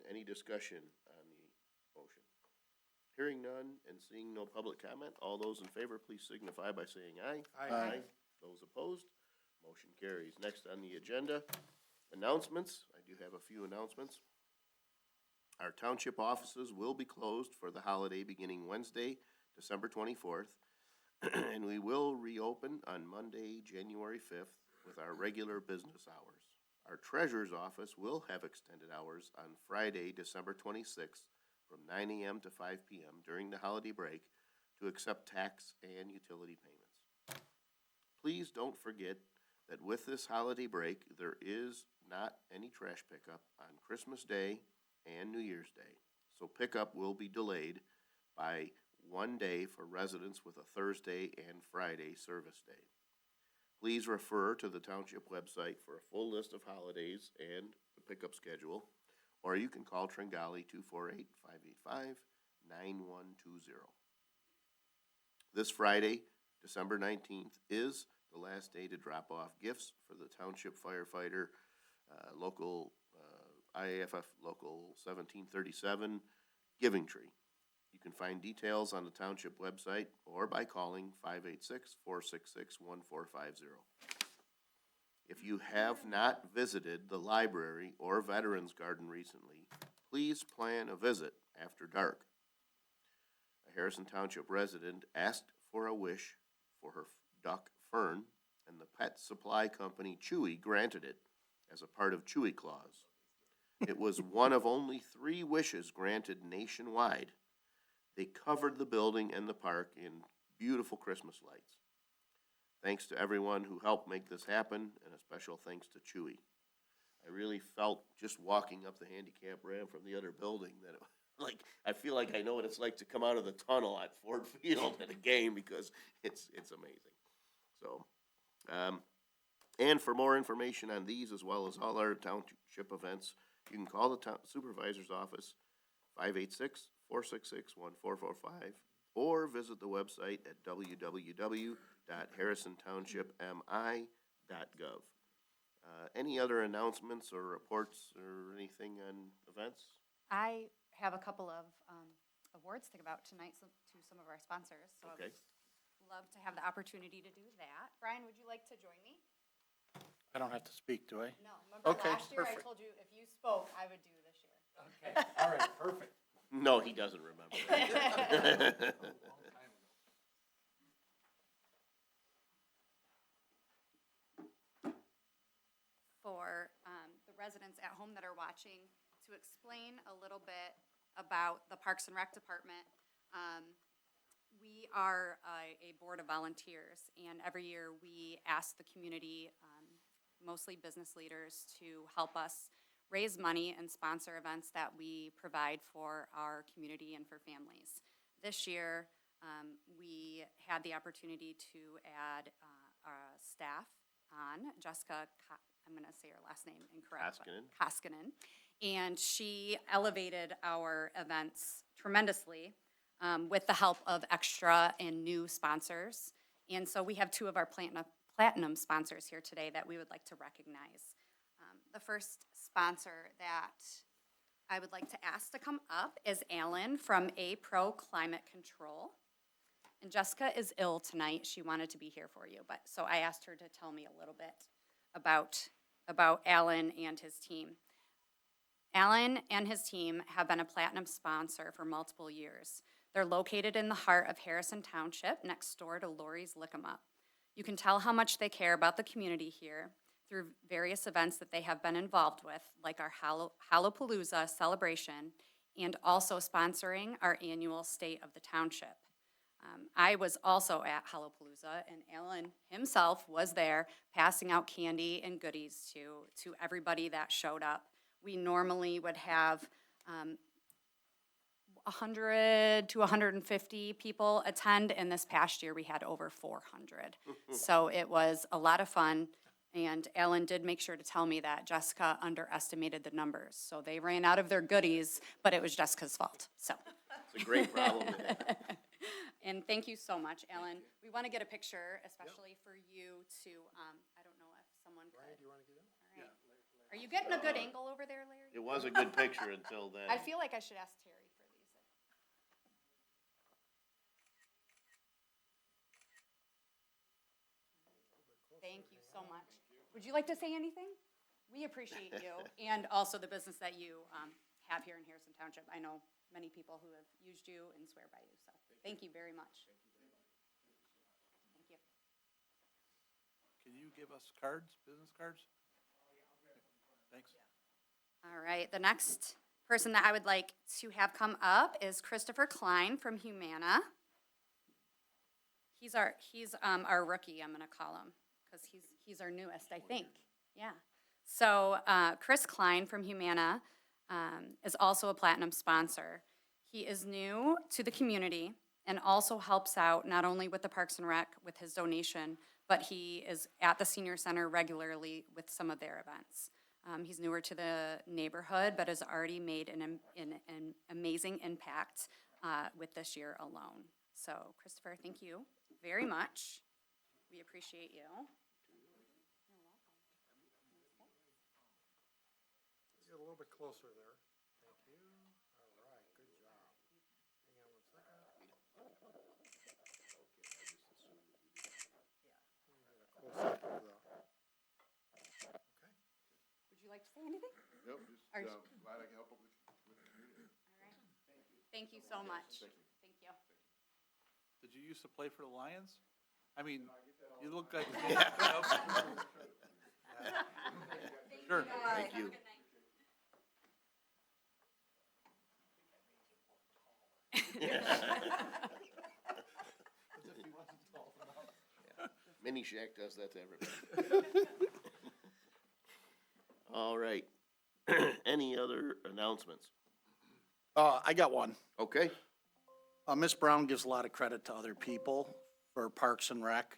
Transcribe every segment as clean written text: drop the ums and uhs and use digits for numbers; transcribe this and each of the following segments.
Any discussion on the motion? Hearing none and seeing no public comment, all those in favor, please signify by saying aye. Aye. Those opposed, motion carries. Next on the agenda, announcements. I do have a few announcements. Our township offices will be closed for the holiday beginning Wednesday, December 24th, and we will reopen on Monday, January 5th, with our regular business hours. Our treasurer's office will have extended hours on Friday, December 26th, from 9 a.m. to 5 p.m. during the holiday break to accept tax and utility payments. Please don't forget that with this holiday break, there is not any trash pickup on Christmas Day and New Year's Day, so pickup will be delayed by 1 day for residents with a Thursday and Friday service day. Please refer to the township website for a full list of holidays and the pickup schedule, or you can call Tringali 248-585-9120. This Friday, December 19th, is the last day to drop off gifts for the township firefighter, IAFF Local 1737 Giving Tree. You can find details on the township website or by calling 586-466-1450. If you have not visited the library or Veterans Garden recently, please plan a visit after dark. A Harrison Township resident asked for a wish for her duck, Fern, and the pet supply company Chewy granted it as a part of Chewy Clause. It was one of only 3 wishes granted nationwide. They covered the building and the park in beautiful Christmas lights. Thanks to everyone who helped make this happen, and a special thanks to Chewy. I really felt just walking up the handicap ramp from the other building that I feel like I know what it's like to come out of the tunnel at Ford Field at a game, because it's amazing. So, and for more information on these as well as all our township events, you can call the supervisor's office 586-466-1445 or visit the website at www.harrisontownshipmi.gov. Any other announcements or reports or anything on events? I have a couple of awards to give out tonight to some of our sponsors. So Okay. I'd love to have the opportunity to do that. Brian, would you like to join me? I don't have to speak, do I? No. Remember Okay, last year perfect. I told you if you spoke, I would do this year. Okay, all right, perfect. No, he doesn't remember. For the residents at home that are watching, to explain a little bit about the Parks and Rec Department. We are a board of volunteers, and every year we ask the community, mostly business leaders, to help us raise money and sponsor events that we provide for our community and for families. This year, we had the opportunity to add staff on, Jessica, I'm going to say her last name incorrect. Koskinen. And she elevated our events tremendously with the help of extra and new sponsors. And so we have 2 of our platinum sponsors here today that we would like to recognize. The first sponsor that I would like to ask to come up is Alan from A Pro Climate Control. And Jessica is ill tonight. She wanted to be here for you, but so I asked her to tell me a little bit about Alan and his team. Alan and his team have been a platinum sponsor for multiple years. They're located in the heart of Harrison Township, next door to Lori's Lick 'em Up. You can tell how much they care about the community here through various events that they have been involved with, like our Hallowpalooza celebration, and also sponsoring our annual State of the Township. I was also at Hallowpalooza, and Alan himself was there passing out candy and goodies to everybody that showed up. We normally would have 100 to 150 people attend, and this past year we had over 400. So it was a lot of fun, and Alan did make sure to tell me that Jessica underestimated the numbers. So they ran out of their goodies, but it was Jessica's fault, so. It's a great problem to have. And thank you so much, Alan. We want to get a picture, especially for you to, I don't know if someone could. Brian, do you want to get in? All right. Are you getting a good angle over there, Larry? It was a good picture until then. I feel like I should ask Terry for these. Thank you so much. Would you like to say anything? We appreciate you and also the business that you have here in Harrison Township. I know many people who have used you and swear by you, so thank you very much. Thank you. Can you give us cards, business cards? Thanks. All right, the next person that I would like to have come up is Christopher Klein from Humana. He's our rookie, I'm gonna call him, because he's our newest, I think. Yeah. So, Chris Klein from Humana, is also a platinum sponsor. He is new to the community and also helps out not only with the Parks and Rec with his donation, but he is at the senior center regularly with some of their events. He's newer to the neighborhood, but has already made an amazing impact with this year alone. So, Christopher, thank you very much. We appreciate you. Get a little bit closer there. Thank you. All right, good job. Hang on 1 second. Let me get a close-up of the. Okay. Would you like to say anything? Nope, Are just you- glad I can help with the community. All right. Thank you so much. Thank you. Thank you. Did you used to play for the Lions? I mean, you look like. Sure. Thank you. Mini Shack does that to everybody. All right. Any other announcements? I got one. Okay, Miss Brown gives a lot of credit to other people for Parks and Rec.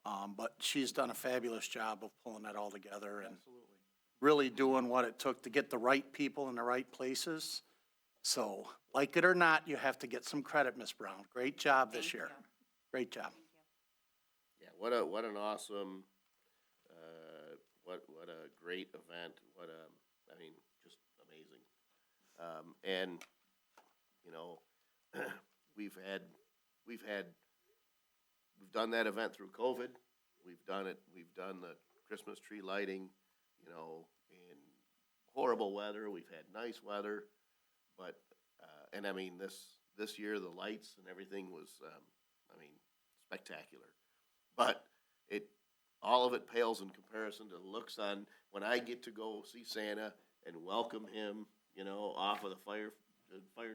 But she's done a fabulous job of pulling that all together and really doing what it took to get the right people in the right places. So, like it or not, you have to get some credit, Miss Brown. Great job this Thank year. you. Great job. yeah, what an awesome, what a great event, I mean, just amazing. And, you know, we've done that event through COVID. We've done the Christmas tree lighting, you know, in horrible weather. We've had nice weather, but, and I mean, this year, the lights and everything was, I mean, spectacular. But all of it pales in comparison to the looks on when I get to go see Santa and welcome him, you know, off of the fire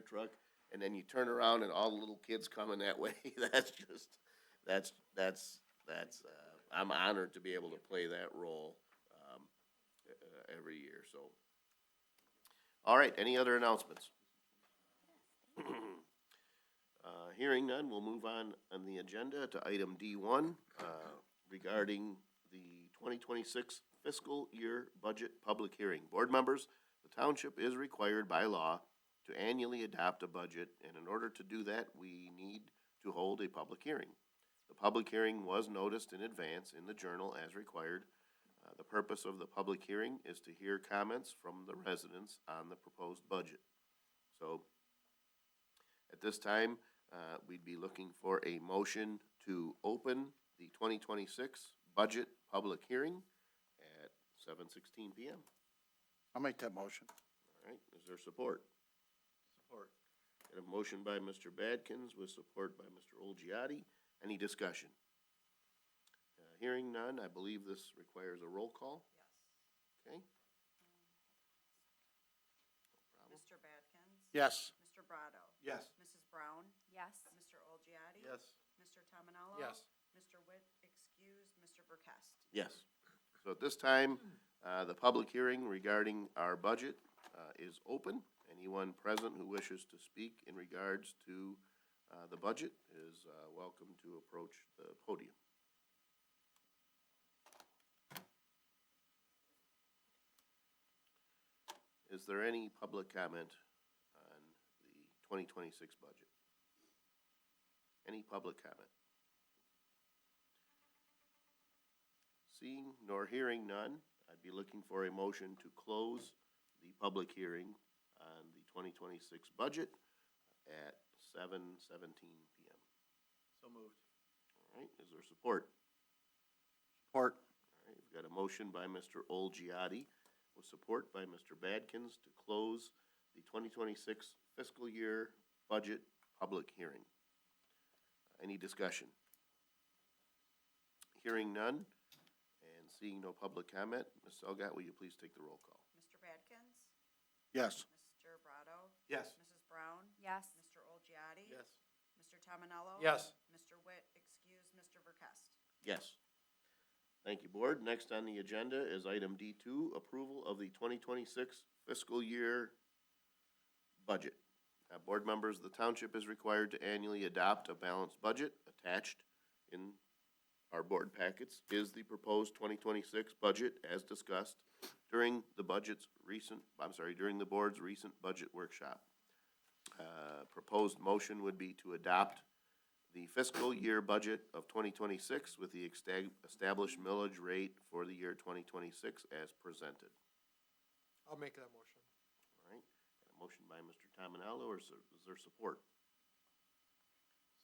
truck, and then you turn around and all the little kids coming that way. That's I'm honored to be able to play that role every year. So, all right. Any other announcements? Hearing none, we'll move on the agenda to item D1 regarding the 2026 fiscal year budget public hearing. Board members, the township is required by law to annually adopt a budget, and in order to do that, we need to hold a public hearing. The public hearing was noticed in advance in the Journal as required. The purpose of the public hearing is to hear comments from the residents on the proposed budget. So, at this time, we'd be looking for a motion to open the 2026 budget public hearing at 7:16 p.m. I'll make that motion. All right, is there support? Support. Got a motion by Mr. Badkins with support by Mr. Olgiati. Any discussion? Hearing none, I believe this requires a roll call. Yes. Okay? Mr. Badkins? Yes. Mr. Brado? Yes. Mrs. Brown? Yes. Mr. Olgiati? Yes. Mr. Tominello? Yes. Mr. Witt excused, Mr. Burkest? Yes. So at this time, the public hearing regarding our budget is open. Anyone present who wishes to speak in regards to the budget is welcome to approach the podium. Is there any public comment on the 2026 budget? Any public comment? Seeing nor hearing none, I'd be looking for a motion to close the public hearing on the 2026 budget at 7:17 PM. So moved. All right, is there support? Support. All right, we've got a motion by Mr. Olgiati with support by Mr. Badkins to close the 2026 fiscal year budget public hearing. Any discussion? Hearing none and seeing no public comment, Ms. Elgat, will you please take the roll call? Mr. Badkins? Yes. Mr. Brado? Yes. Mrs. Brown? Yes. Mr. Olgiati? Yes. Mr. Tominello? Yes. Mr. Witt, excuse Mr. Verkest. Yes. Thank you, Board. Next on the agenda is item D2, approval of the 2026 fiscal year budget. Board members, the township is required to annually adopt a balanced budget. Attached in our board packets is the proposed 2026 budget as discussed during the during the board's recent budget workshop. Proposed motion would be to adopt the fiscal year budget of 2026 with the established millage rate for the year 2026 as presented. I'll make that motion. All right, got a motion by Mr. Tominello, or is there support?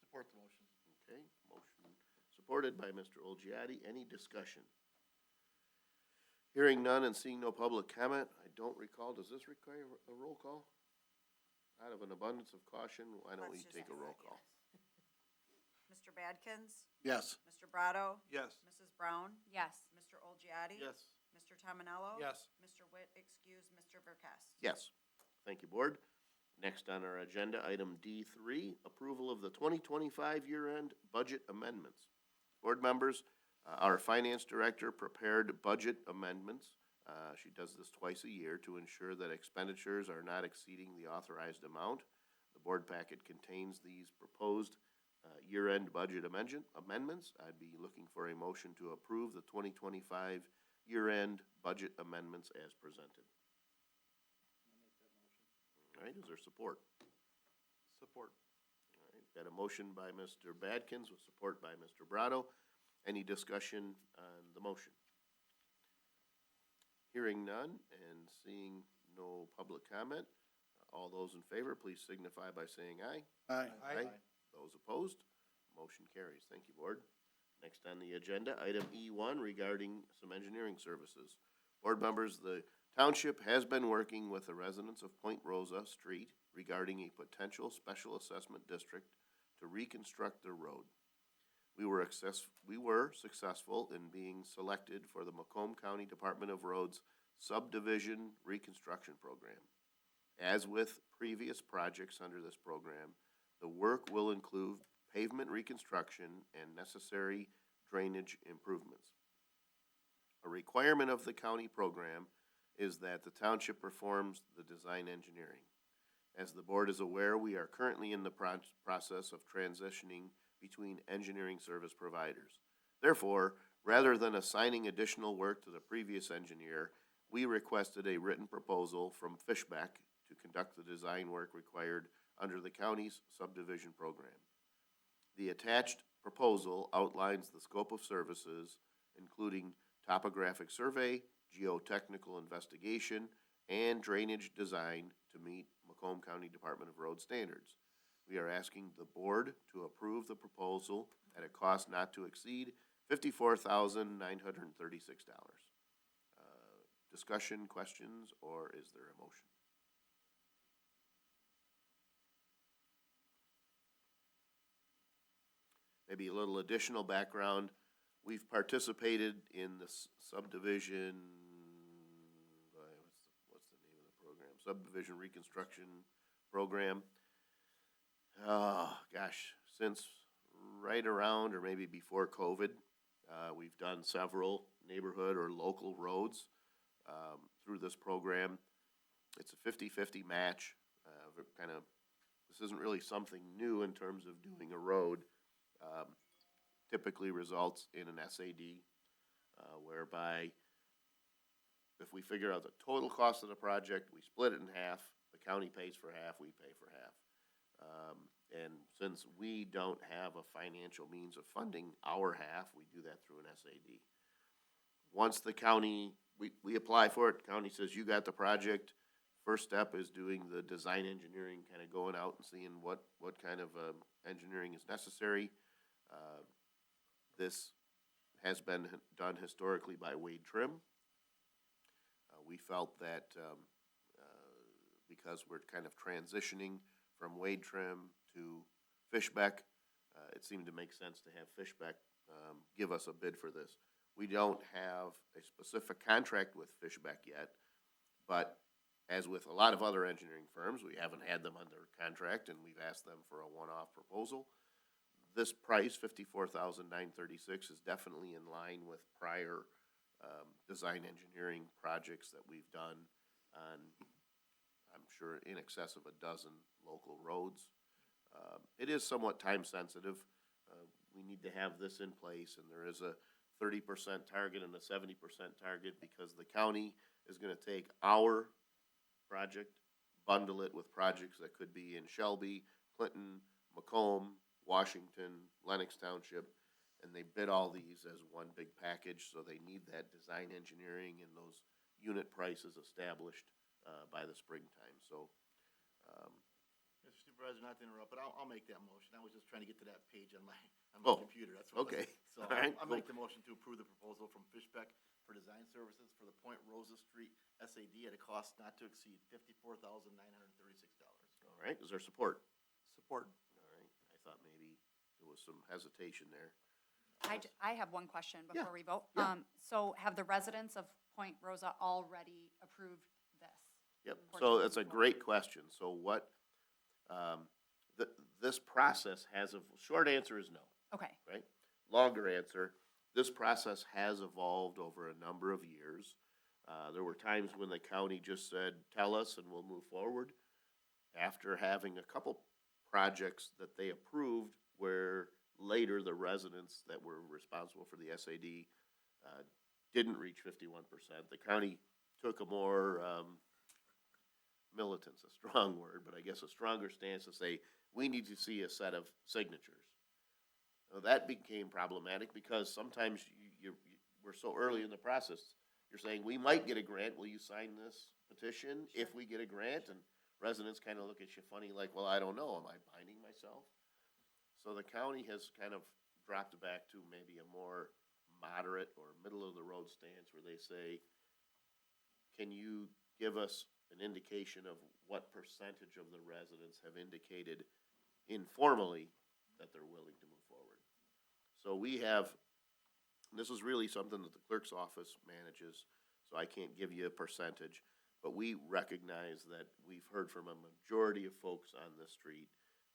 Support the motion. Okay, motion supported by Mr. Olgiati. Any discussion? Hearing none and seeing no public comment, I don't recall, does this require a roll call? Out of an abundance of caution, why don't we Let's just take a do roll that, call? Mr. Badkins? Yes. Mr. Brado? Yes. Mrs. Brown? Yes. Mr. Olgiati? Yes. Mr. Tominello? Yes. Mr. Witt, excuse Mr. Verkest. Yes. Thank you, Board. Next on our agenda, item D3, approval of the 2025 year-end budget amendments. Board members, our finance director prepared budget amendments. She does this twice a year to ensure that expenditures are not exceeding the authorized amount. The board packet contains these proposed year-end budget amendments. I'd be looking for a motion to approve the 2025 year-end budget amendments as presented. All right, is there support? Support. All right, got a motion by Mr. Badkins with support by Mr. Brado. Any discussion on the motion? Hearing none and seeing no public comment, all those in favor, please signify by saying aye. Aye. Aye. Those opposed, motion carries. Thank you, Board. Next on the agenda, item E1 regarding some engineering services. Board members, the township has been working with the residents of Point Rosa Street regarding a potential special assessment district to reconstruct their road. We were successful in being selected for the Macomb County Department of Roads Subdivision Reconstruction Program. As with previous projects under this program, the work will include pavement reconstruction and necessary drainage improvements. A requirement of the county program is that the township performs the design engineering. As the board is aware, we are currently in the process of transitioning between engineering service providers. Therefore, rather than assigning additional work to the previous engineer, we requested a written proposal from Fishbeck to conduct the design work required under the county's subdivision program. The attached proposal outlines the scope of services, including topographic survey, geotechnical investigation, and drainage design to meet Macomb County Department of Road standards. We are asking the board to approve the proposal at a cost not to exceed $54,936. Discussion, questions, or is there a motion? Maybe a little additional background. We've participated in the subdivision, what's the name of the program? Subdivision Reconstruction Program. Oh, gosh, since right around or maybe before COVID, we've done several neighborhood or local roads through this program. It's a 50-50 match. This isn't really something new in terms of doing a road. Typically results in an SAD, whereby if we figure out the total cost of the project, we split it in half, the county pays for half, we pay for half. And since we don't have a financial means of funding our half, we do that through an SAD. Once the county we apply for it, county says you got the project. First step is doing the design engineering, kind of going out and seeing what kind of, engineering is necessary. This has been done historically by Wade Trim. We felt that, because we're kind of transitioning from Wade Trim to Fishbeck, it seemed to make sense to have Fishbeck, give us a bid for this. We don't have a specific contract with Fishbeck yet, but as with a lot of other engineering firms, we haven't had them under contract, and we've asked them for a one-off proposal. This price, $54,936, is definitely in line with prior design engineering projects that we've done on, I'm sure, in excess of a dozen local roads. It is somewhat time-sensitive. We need to have this in place, and there is a 30% target and a 70% target because the county is gonna take our project, bundle it with projects that could be in Shelby, Clinton, Macomb, Washington, Lennox Township, and they bid all these as one big package, so they need that design engineering and those unit prices established, by the springtime, so, Mr. Supervisor, not to interrupt, but I'll make that motion. I was just trying to get to that page on my computer, that's what. okay. So All right. I'll make the motion to approve the proposal from Fishbeck for design services for the Point Rosa Street SAD at a cost not to exceed $54,936. All right, is there support? Support. All right, I thought maybe there was some hesitation there. I have one question Yeah, before we vote. yeah. So have the residents of Point Rosa already approved this? Yep, For so to that's a move forward? great question. So what, this process has, a short answer is no, Okay, right? Longer answer, this process has evolved over a number of years. There were times when the county just said, tell us and we'll move forward. After having a couple projects that they approved where later the residents that were responsible for the SAD, didn't reach 51%. The county took a more, militant's a strong word, but I guess a stronger stance to say, we need to see a set of signatures. Now, that became problematic because sometimes we're so early in the process. You're saying, we might get a grant, will you sign this petition if we get a grant? And residents kind of look at you funny like, well, I don't know, am I binding myself? So the county has kind of dropped back to maybe a more moderate or middle-of-the-road stance where they say, can you give us an indication of what percentage of the residents have indicated informally that they're willing to move forward? So we have, this is really something that the clerk's office manages, so I can't give you a percentage, but we recognize that we've heard from a majority of folks on the street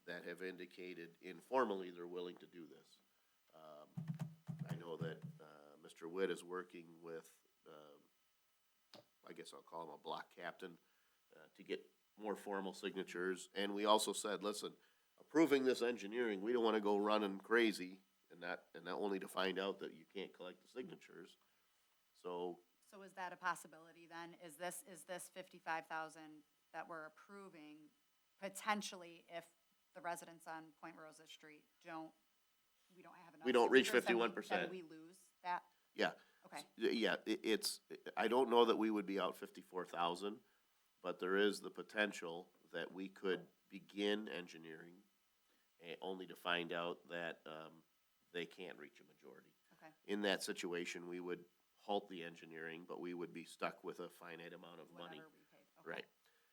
that have indicated informally they're willing to do this. I know that Mr. Witt is working with, I guess I'll call him a block captain, to get more formal signatures. And we also said, listen, approving this engineering, we don't want to go running crazy and not only to find out that you can't collect the signatures. So so is that a possibility then? Is this 55,000 that we're approving potentially if the residents on Point Rosa Street we don't have enough? We don't reach signatures, then 51%. Then we lose that? yeah. Okay, Yeah, I don't know that we would be out 54,000, but there is the potential that we could begin engineering only to find out that, they can't reach a majority. okay. In that situation, we would halt the engineering, but we would be stuck with a finite amount of money. Whatever we paid, okay.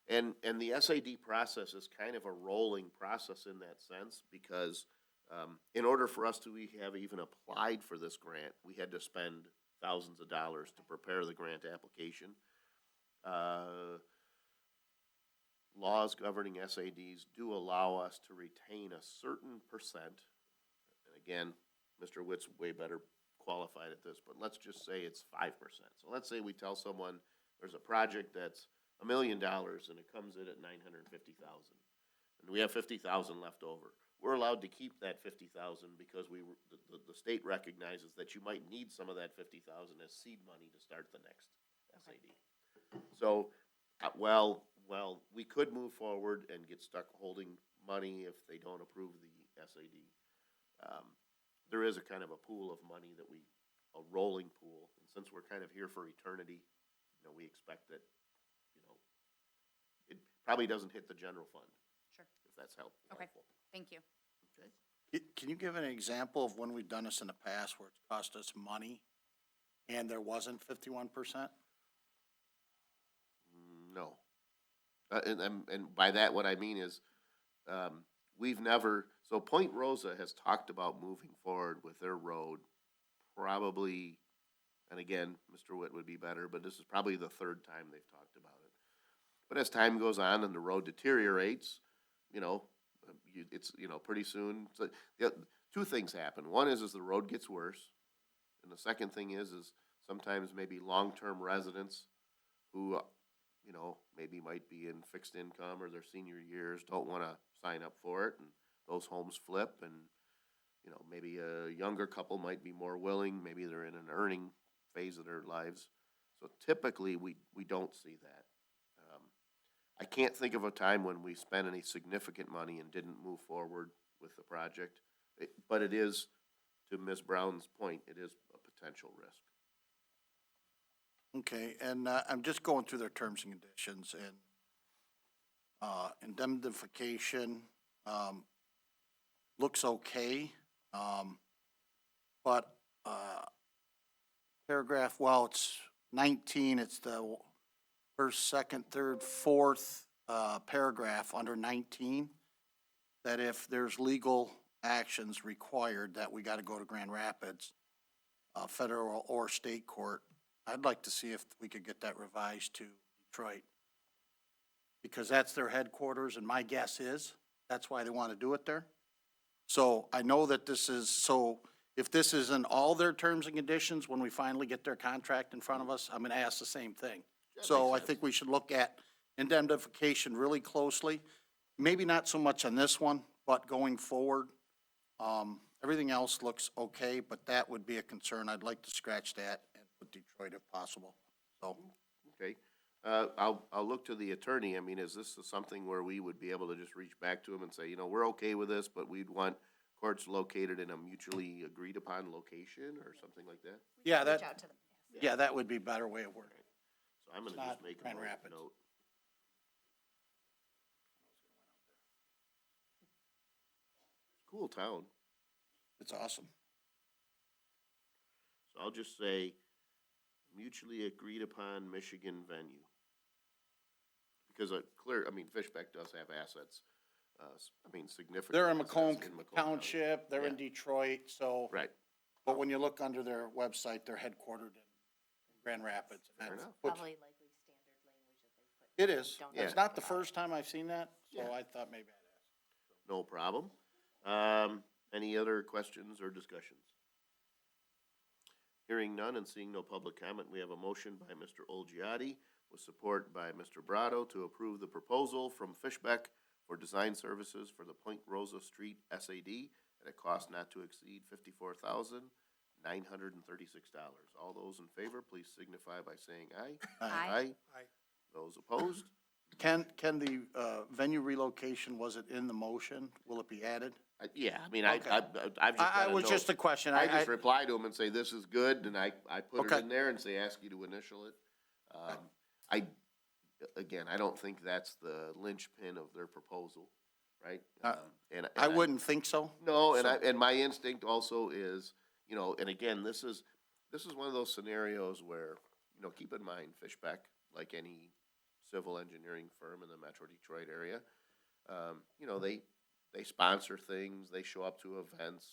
Right. And the SAD process is kind of a rolling process in that sense because, in order for us to have even applied for this grant, we had to spend thousands of dollars to prepare the grant application. Laws governing SADs do allow us to retain a certain percent. And again, Mr. Witt's way better qualified at this, but let's just say it's 5%. So let's say we tell someone there's a project that's $1 million and it comes in at 950,000. And we have 50,000 left over. We're allowed to keep that 50,000 because the state recognizes that you might need some of that 50,000 as seed money to start the next SAD. So, well, we could move forward and get stuck holding money if they don't approve the SAD. There is a kind of a pool of money a rolling pool, and since we're kind of here for eternity, we expect that, it probably doesn't hit the general fund, Sure. if that's helpful. Okay. Thank you. Okay. Can you give an example of when we've done this in the past where it's cost us money and there wasn't 51%? No. And by that, what I mean is, we've never, so Point Rosa has talked about moving forward with their road probably, and again, Mr. Witt would be better, but this is probably the third time they've talked about it. But as time goes on and the road deteriorates, it's, pretty soon, so, two things happen. One is the road gets worse. And the second thing is sometimes maybe long-term residents who, maybe might be in fixed income or their senior years don't want to sign up for it, and those homes flip, and, maybe a younger couple might be more willing, maybe they're in an earning phase of their lives. So typically, we don't see that. I can't think of a time when we spent any significant money and didn't move forward with the project, but it is, to Ms. Brown's point, it is a potential risk. Okay, and I'm just going through their terms and conditions, and indemnification looks okay, but paragraph, well, it's 19, it's the first, second, third, fourth paragraph under 19, that if there's legal actions required, that we got to go to Grand Rapids, federal or state court. I'd like to see if we could get that revised to Detroit, because that's their headquarters, and my guess is that's why they want to do it there. So I know that this is, so if this is in all their terms and conditions, when we finally get their contract in front of us, I'm going to ask the same thing. So I think we should look at indemnification really closely. Maybe not so much on this one, but going forward, everything else looks okay, but that would be a concern. I'd like to scratch that and put Detroit if possible, so. Okay, I'll look to the attorney. I mean, is this something where we would be able to just reach back to him and say, we're okay with this, but we'd want courts located in a mutually agreed upon location or something like that? Yeah, Reach that, out to them. yeah, that would be a better way of wording it. So I'm gonna It's not just make a Grand Rapids. note. Cool town. It's awesome. So I'll just say mutually agreed upon Michigan venue. Because Fishbeck does have assets, significant. They're in assets Macomb County. Township, they're in Yeah. Detroit, so. Right, But when you look under their website, they're headquartered in Grand Rapids. fair That's enough. what- Probably likely standard language that they put. It is. Don't It's Yeah. not the first time I've seen that, so Yeah. I thought maybe I'd ask. No problem. Any other questions or discussions? Hearing none and seeing no public comment, we have a motion by Mr. Olgiati with support by Mr. Brado to approve the proposal from Fishbeck for design services for the Point Rosa Street SAD at a cost not to exceed $54,936. All those in favor, please signify by saying aye. Aye. Aye. Those opposed? Can the venue relocation, was it in the motion? Will it be added? Yeah, Okay. I've just got I a was note. just a question. I just reply to them and say, this is good, and I put it Okay. in there and say, ask you to initial it. I don't think that's the linchpin of their proposal, right? I wouldn't think so. No, and my instinct also is, and again, this is one of those scenarios where, keep in mind, Fishbeck, like any civil engineering firm in the Metro Detroit area, they sponsor things, they show up to events,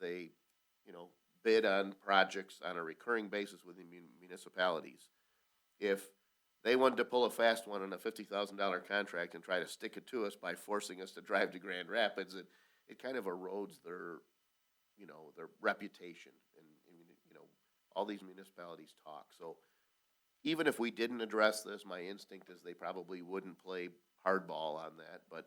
they, bid on projects on a recurring basis with the municipalities. If they wanted to pull a fast one on a $50,000 contract and try to stick it to us by forcing us to drive to Grand Rapids, it kind of erodes their reputation. And all these municipalities talk. So even if we didn't address this, my instinct is they probably wouldn't play hardball on that, but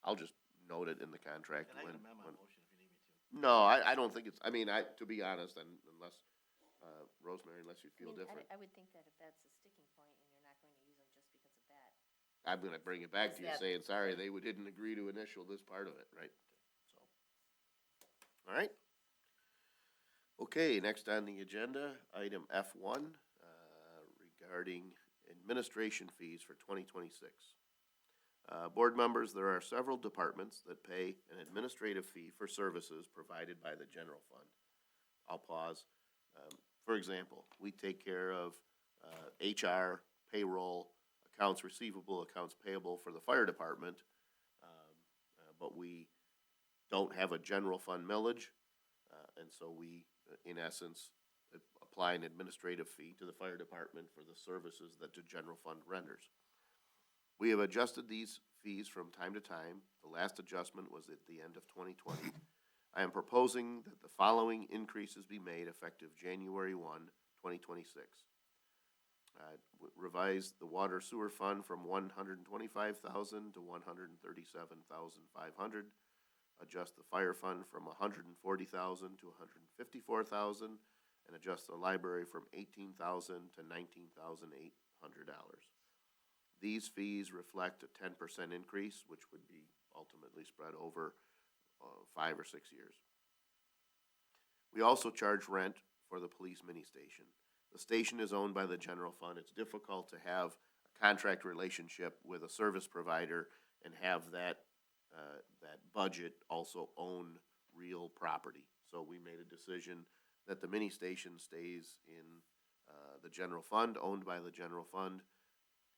I'll just note it in the contract. And I can amend my motion if you need me to. No, I don't think it's, to be honest, unless, Rosemary, unless you feel different, I would think that if that's a sticking point and you're not going to use them just because of that. I'm gonna bring it back to you Yeah. saying, sorry, they didn't agree to initial this part of it, right? So, all right. Okay, next on the agenda, item F1, regarding administration fees for 2026. Board members, there are several departments that pay an administrative fee for services provided by the general fund. I'll pause. For example, we take care of HR, payroll, accounts receivable, accounts payable for the fire department, but we don't have a general fund millage, and so we, in essence, apply an administrative fee to the fire department for the services that the general fund renders. We have adjusted these fees from time to time. The last adjustment was at the end of 2020. I am proposing that the following increases be made effective January 1, 2026. Revise the water sewer fund from $125,000 to $137,500. Adjust the fire fund from $140,000 to $154,000, and adjust the library from $18,000 to $19,800. These fees reflect a 10% increase, which would be ultimately spread over 5 or 6 years. We also charge rent for the police mini station. The station is owned by the general fund. It's difficult to have a contract relationship with a service provider and have that budget also own real property. So we made a decision that the mini station stays in the general fund, owned by the general fund,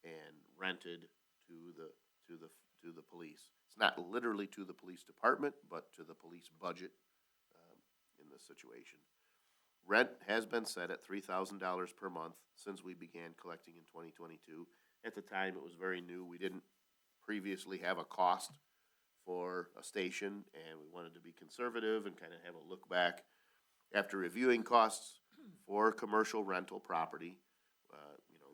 and rented to the police. It's not literally to the police department, but to the police budget in this situation. Rent has been set at $3,000 per month since we began collecting in 2022. At the time, it was very new. We didn't previously have a cost for a station, and we wanted to be conservative and kind of have a look back. After reviewing costs for commercial rental property,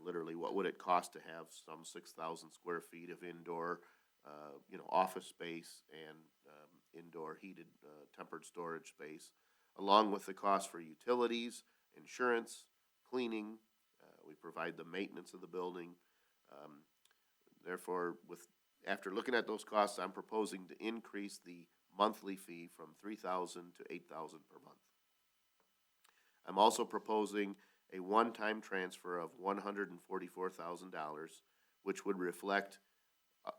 literally what would it cost to have some 6,000 square feet of indoor, office space and indoor heated, tempered storage space, along with the cost for utilities, insurance, cleaning. We provide the maintenance of the building. Therefore, after looking at those costs, I'm proposing to increase the monthly fee from $3,000 to $8,000 per month. I'm also proposing a one-time transfer of $144,000, which would reflect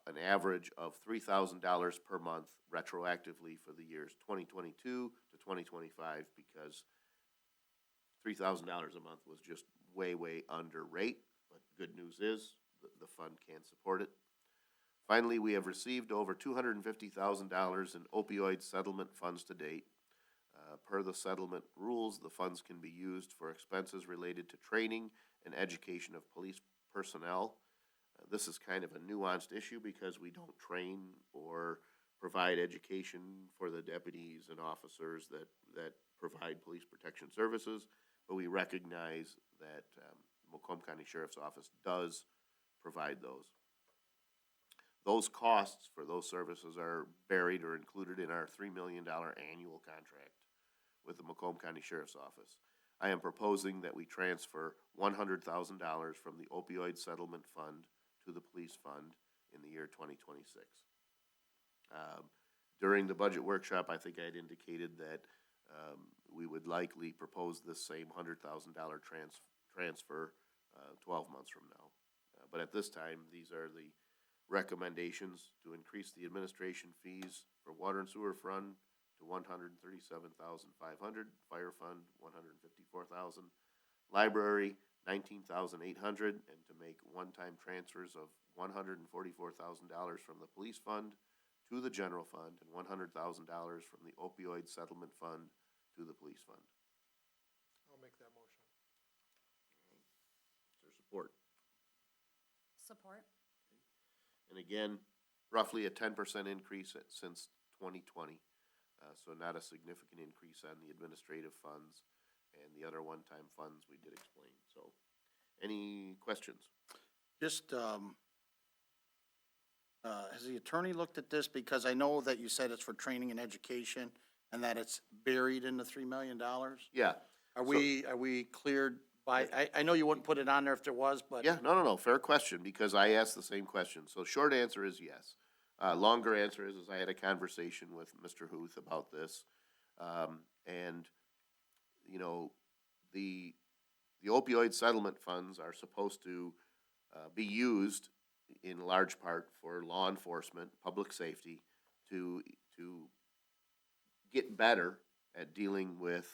an average of $3,000 per month retroactively for the years 2022 to 2025, because $3,000 a month was just way, way under rate. But good news is the fund can support it. Finally, we have received over $250,000 in opioid settlement funds to date. Per the settlement rules, the funds can be used for expenses related to training and education of police personnel. This is kind of a nuanced issue because we don't train or provide education for the deputies and officers that provide police protection services, but we recognize that Macomb County Sheriff's Office does provide those. Those costs for those services are buried or included in our $3 million annual contract with the Macomb County Sheriff's Office. I am proposing that we transfer $100,000 from the opioid settlement fund to the police fund in the year 2026. During the budget workshop, I think I'd indicated that we would likely propose this same $100,000 transfer 12 months from now. But at this time, these are the recommendations: to increase the administration fees for water and sewer fund to $137,500, fire fund $154,000, library $19,800, and to make one-time transfers of $144,000 from the police fund to the general fund and $100,000 from the opioid settlement fund to the police fund. I'll make that motion. Is there support? Support. And again, roughly a 10% increase since 2020. So not a significant increase on the administrative funds, and the other one-time funds we did explain. So any questions? Just, has the attorney looked at this? Because I know that you said it's for training and education and that it's buried in the $3 million. Yeah. Are we cleared by, I know you wouldn't put it on there if there was, but. Yeah, no, fair question, because I asked the same question. So short answer is yes. Longer answer is I had a conversation with Mr. Huth about this. And, the the opioid settlement funds are supposed to be used in large part for law enforcement, public safety, to get better at dealing with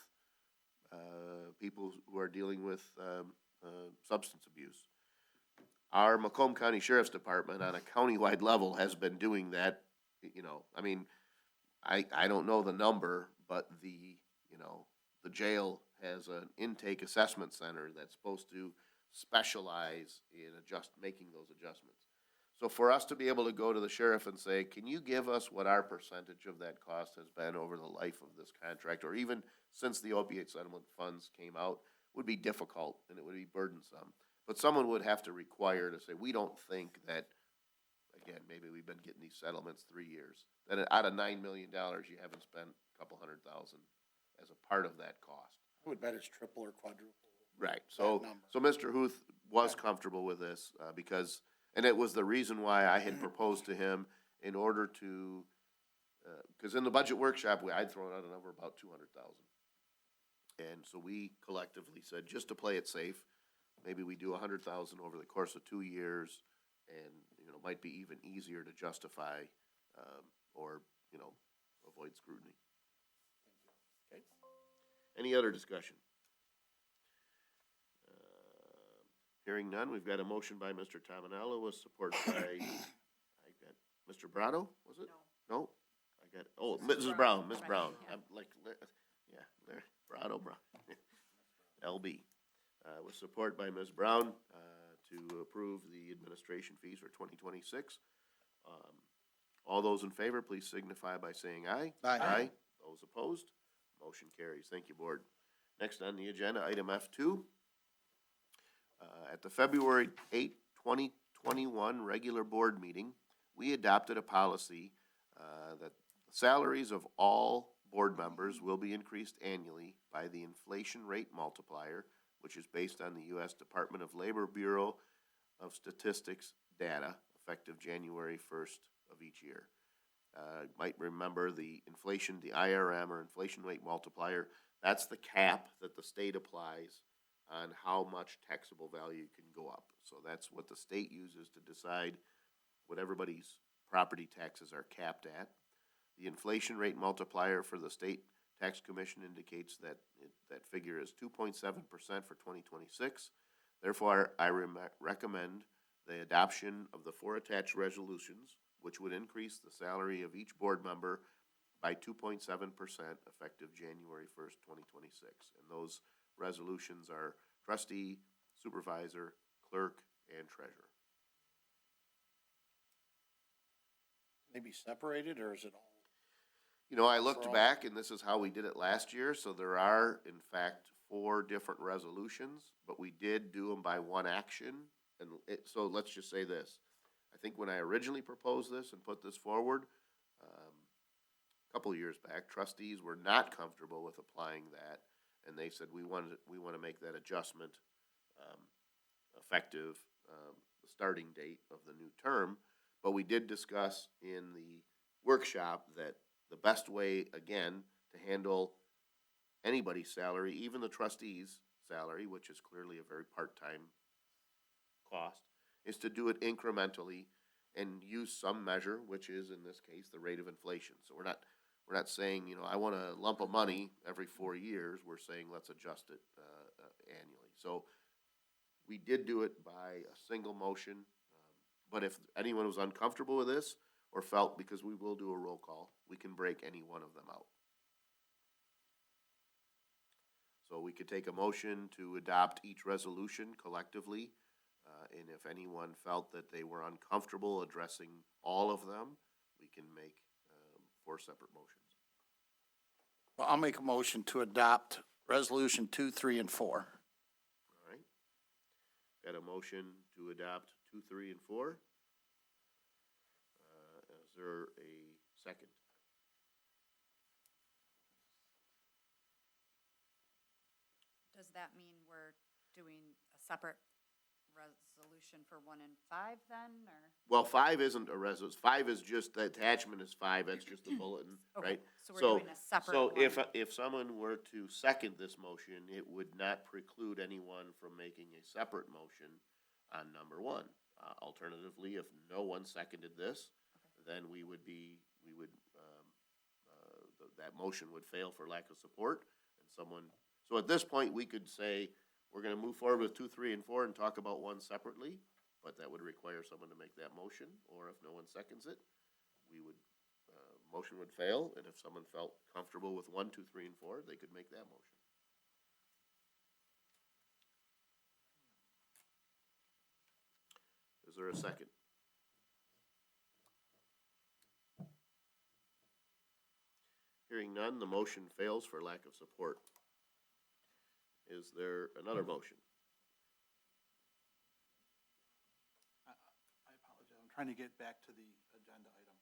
people who are dealing with substance abuse. Our Macomb County Sheriff's Department on a countywide level has been doing that, you know, I mean, I don't know the number, but the jail has an intake assessment center that's supposed to specialize in making those adjustments. So for us to be able to go to the sheriff and say, can you give us what our percentage of that cost has been over the life of this contract, or even since the opiate settlement funds came out, would be difficult and it would be burdensome. But someone would have to require to say, we don't think that, again, maybe we've been getting these settlements 3 years, that out of $9 million, you haven't spent a couple $100,000 as a part of that cost. I would bet it's triple or quadruple. Right, so, That number. so Mr. Huth was comfortable with this, because, and it was the reason why I had proposed to him in order to, because in the budget workshop, I'd thrown out a number about 200,000. And so we collectively said, just to play it safe, maybe we do 100,000 over the course of 2 years, and, might be even easier to justify, or, avoid scrutiny. Okay. Any other discussion? Hearing none, we've got a motion by Mr. Tominello with support by, I got, Mr. Brado, was it? No. I got, Mrs. Brown, Ms. Brown. I'm like, yeah, there, Brado, LB. With support by Ms. Brown, to approve the administration fees for 2026. All those in favor, please signify by saying aye. Aye. Those opposed, motion carries. Thank you, board. Next on the agenda, item F2. At the February 8, 2021 regular board meeting, we adopted a policy that salaries of all board members will be increased annually by the inflation rate multiplier, which is based on the U.S. Department of Labor Bureau of Statistics data, effective January 1st of each year. You might remember the inflation, the IRM, or inflation rate multiplier. That's the cap that the state applies on how much taxable value can go up. So that's what the state uses to decide what everybody's property taxes are capped at. The inflation rate multiplier for the state tax commission indicates that that figure is 2.7% for 2026. Therefore, I recommend the adoption of the 4 attached resolutions, which would increase the salary of each board member by 2.7% effective January 1st, 2026. And those resolutions are trustee, supervisor, clerk, and treasurer. Can they be separated, or is it all? I looked back, and this is how we did it last year, so there are, in fact, 4 different resolutions, but we did do them by one action, and so let's just say this. I think when I originally proposed this and put this forward, a couple of years back, trustees were not comfortable with applying that, and they said, we want to make that adjustment effective the starting date of the new term, but we did discuss in the workshop that the best way, again, to handle anybody's salary, even the trustee's salary, which is clearly a very part-time cost, is to do it incrementally and use some measure, which is, in this case, the rate of inflation. So we're not saying, I want a lump of money every 4 years. We're saying let's adjust it annually. So we did do it by a single motion, but if anyone was uncomfortable with this, or felt, because we will do a roll call, we can break any one of them out. So we could take a motion to adopt each resolution collectively, and if anyone felt that they were uncomfortable addressing all of them, we can make 4 separate motions. Well, I'll make a motion to adopt resolution 2, 3, and 4. All right. Got a motion to adopt 2, 3, and 4. Is there a second? Does that mean we're doing a separate resolution for 1 and 5 then, or? Well, 5 isn't a resolution, 5 is just, the attachment is 5, that's just the bulletin, Okay, right? so we're doing a separate So one. if someone were to second this motion, it would not preclude anyone from making a separate motion on number 1. Alternatively, if no one seconded this, then we would, that motion would fail for lack of support, and someone, so at this point, we could say, we're gonna move forward with 2, 3, and 4 and talk about 1 separately, but that would require someone to make that motion, or if no one seconds it, we would, motion would fail, and if someone felt comfortable with 1, 2, 3, and 4, they could make that motion. Is there a second? Hearing none, the motion fails for lack of support. Is there another motion? I apologize, I'm trying to get back to the agenda item.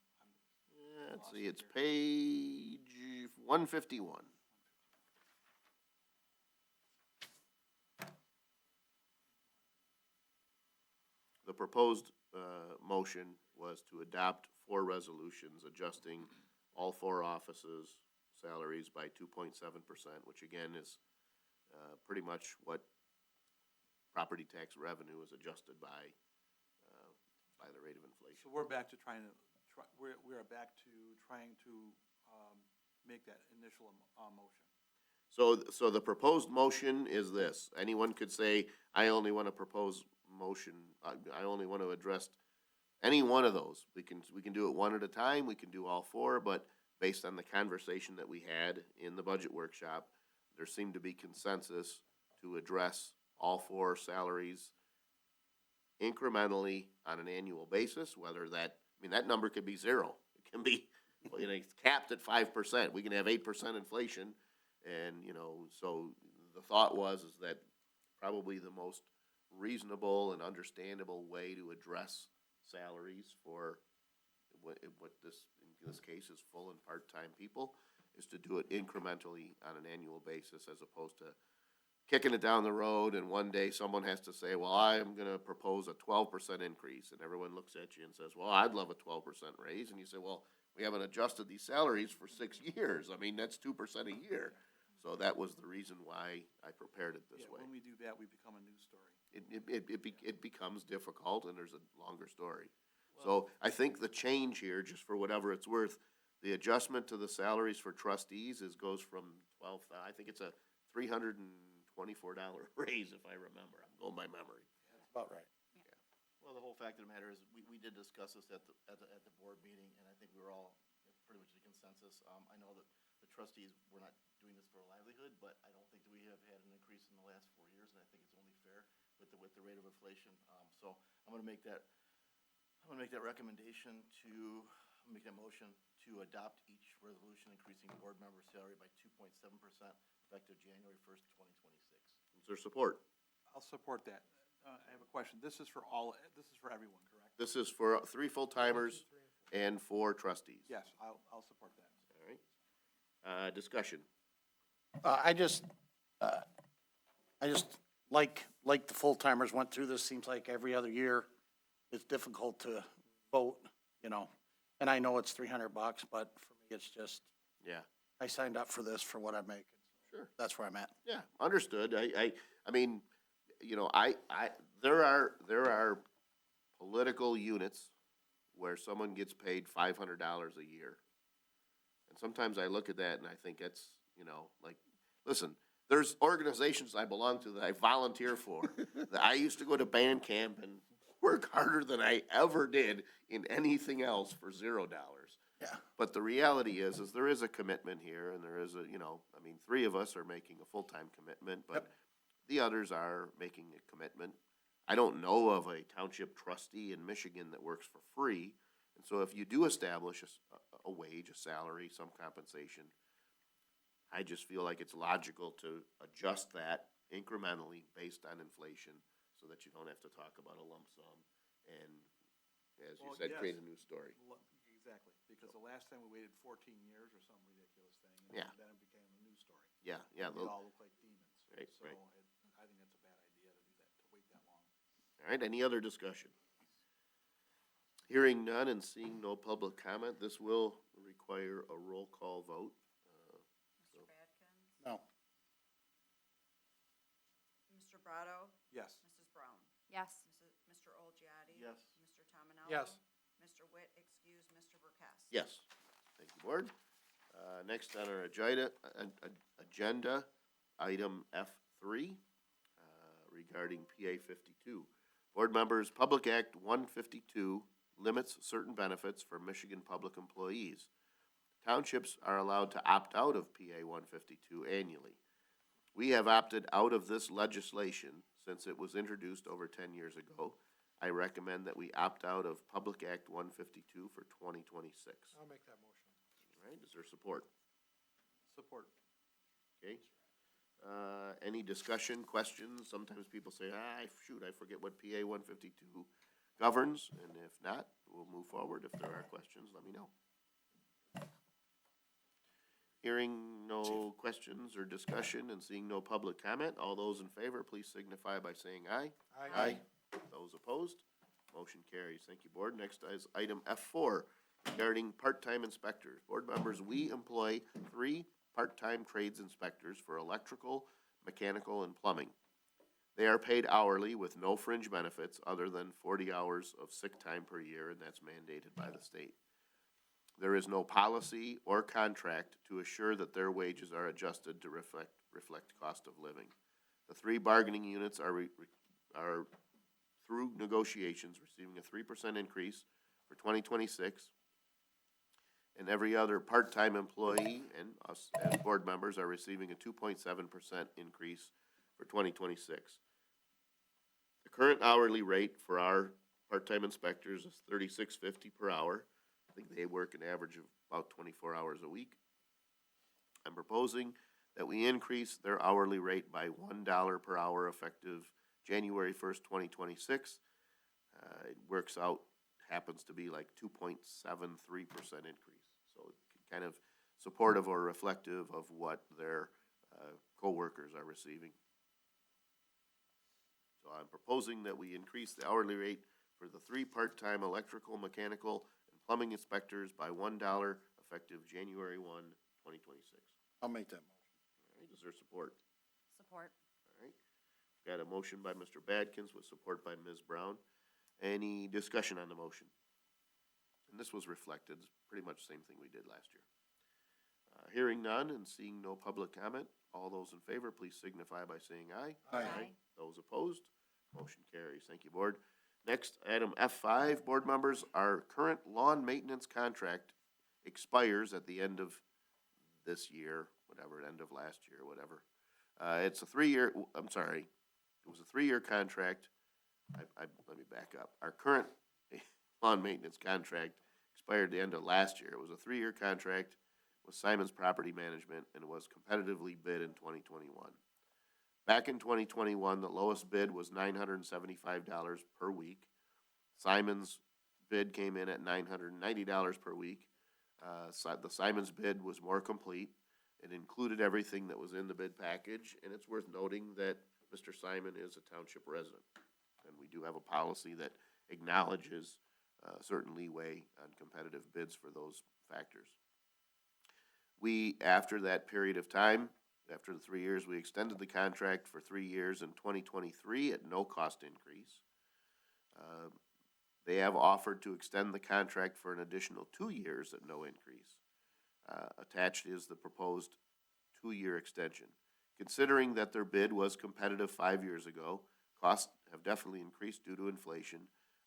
Let's see, it's page 151. The proposed motion was to adopt 4 resolutions adjusting all 4 offices' salaries by 2.7%, which again is pretty much what property tax revenue is adjusted by the rate of inflation. So we're back to we are back to trying to make that initial motion. So the proposed motion is this. Anyone could say, I only want to propose motion, I only want to address any one of those. We can do it one at a time, we can do all 4, but based on the conversation that we had in the budget workshop, there seemed to be consensus to address all 4 salaries incrementally on an annual basis, whether that, I mean, that number could be 0. It can be, it's capped at 5%. We can have 8% inflation. And, so the thought was that probably the most reasonable and understandable way to address salaries for what in this case is full and part-time people is to do it incrementally on an annual basis, as opposed to kicking it down the road and one day someone has to say, well, I'm gonna propose a 12% increase, and everyone looks at you and says, well, I'd love a 12% raise, and you say, well, we haven't adjusted these salaries for 6 years. I mean, that's 2% a year. So that was the reason why I prepared it this way. When we do that, we become a news story. It becomes difficult, and there's a longer story. So I think the change here, just for whatever it's worth, the adjustment to the salaries for trustees goes from I think it's a $324 raise, if I remember. I'm going by memory. That's about right. Well, the whole fact of the matter is, we did discuss this at the board meeting, and I think we were all pretty much in consensus. I know that the trustees were not doing this for a livelihood, but I don't think that we have had an increase in the last 4 years, and I think it's only fair with the rate of inflation. So I'm gonna make that recommendation make that motion to adopt each resolution increasing board member salary by 2.7% effective January 1st, 2026. Is there support? I'll support that. I have a question. This is for everyone, correct? This is for 3 full-timers and 4 trustees. Yes, I'll support that. All right. Discussion. I just like the full-timers went through this, seems like every other year. It's difficult to vote, and I know it's $300, but for me, it's just, Yeah. I signed up for this for what I'm making. Sure. That's where I'm at. Yeah, understood. I mean, there are political units where someone gets paid $500 a year. And sometimes I look at that and I think it's, like, listen, there's organizations I belong to that I volunteer for, that I used to go to band camp and work harder than I ever did in anything else for $0. Yeah. But the reality is there is a commitment here, and there is 3 of us are making a full-time commitment, but the others are making a commitment. I don't know of a township trustee in Michigan that works for free, and so if you do establish a wage, a salary, some compensation, I just feel like it's logical to adjust that incrementally based on inflation, so that you don't have to talk about a lump sum, and, as you said, create a new story. Exactly, because the last time we waited 14 years or some ridiculous thing, and Yeah. then it became a news story. Yeah. We all look like demons. Right, So right. I think that's a bad idea to do that, to wait that long. All All right, any other discussion? Hearing none and seeing no public comment, this will require a roll call vote. Mr. Badkins? No. Mr. Brado? Yes. Mrs. Brown? Yes. Mr. Olgiati? Yes. Mr. Tominello? Yes. Mr. Witt, excuse, Mr. Verkast? Yes, thank you, Board. Next on our agenda, item F3, regarding PA 52. Board members, Public Act 152 limits certain benefits for Michigan public employees. Townships are allowed to opt out of PA 152 annually. We have opted out of this legislation since it was introduced over 10 years ago. I recommend that we opt out of Public Act 152 for 2026. I'll make that motion. All right, is there support? Support. Okay. Any discussion, questions? Sometimes people say, shoot, I forget what PA 152 governs, and if not, we'll move forward. If there are questions, let me know. Hearing no questions or discussion and seeing no public comment, all those in favor, please signify by saying aye. Aye. Those opposed, motion carries. Thank you, Board. Next is item F4, regarding part-time inspectors. Board members, we employ 3 part-time trades inspectors for electrical, mechanical, and plumbing. They are paid hourly with no fringe benefits other than 40 hours of sick time per year, and that's mandated by the state. There is no policy or contract to assure that their wages are adjusted to reflect cost of living. The 3 bargaining units are through negotiations receiving a 3% increase for 2026, and every other part-time employee and us as board members are receiving a 2.7% increase for 2026. The current hourly rate for our part-time inspectors is $36.50 per hour. I think they work an average of about 24 hours a week. I'm proposing that we increase their hourly rate by $1 per hour effective January 1st, 2026. It works out, happens to be like 2.73% increase. So kind of supportive or reflective of what their co-workers are receiving. So I'm proposing that we increase the hourly rate for the 3 part-time electrical, mechanical, and plumbing inspectors by $1 effective January 1, 2026. I'll make that motion. All right, is there support? Support. All right. Got a motion by Mr. Badkins with support by Ms. Brown. Any discussion on the motion? And this was reflected, it's pretty much the same thing we did last year. Hearing none and seeing no public comment, all those in favor, please signify by saying aye. Aye. Those opposed, motion carries. Thank you, Board. Next, item F5, board members, our current lawn maintenance contract expires at the end of this year, whatever, end of last year, whatever. It's a 3-year, I'm sorry, it was a 3-year contract. Let me back up. Our current lawn maintenance contract expired at the end of last year. It was a 3-year contract with Simon's Property Management and was competitively bid in 2021. Back in 2021, the lowest bid was $975 per week. Simon's bid came in at $990 per week. The Simon's bid was more complete. It included everything that was in the bid package, and it's worth noting that Mr. Simon is a township resident. And we do have a policy that acknowledges certain leeway on competitive bids for those factors. We, after that period of time, after the 3 years, we extended the contract for 3 years in 2023 at no cost increase. They have offered to extend the contract for an additional 2 years at no increase. Attached is the proposed 2-year extension. Considering that their bid was competitive 5 years ago, costs have definitely increased due to inflation.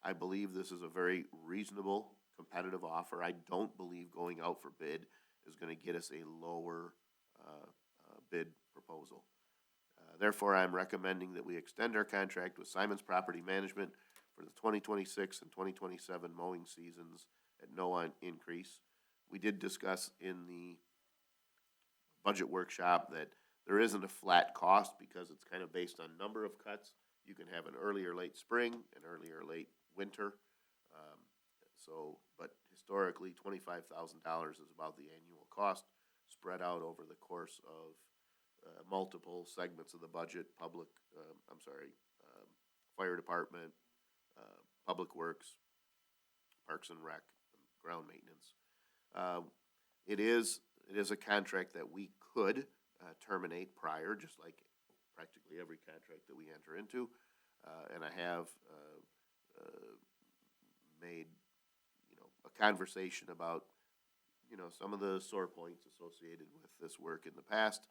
I believe this is a very reasonable, competitive offer. I don't believe going out for bid is going to get us a lower bid proposal. Therefore, I'm recommending that we extend our contract with Simon's Property Management for the 2026 and 2027 mowing seasons at no increase. We did discuss in the budget workshop that there isn't a flat cost because it's kind of based on number of cuts. You can have an early or late spring, an early or late winter. But historically, $25,000 is about the annual cost spread out over the course of multiple segments of the budget, fire department, Public Works, Parks and Rec, and ground maintenance. It is a contract that we could terminate prior, just like practically every contract that we enter into. And I have made, a conversation about, some of the sore points associated with this work in the past.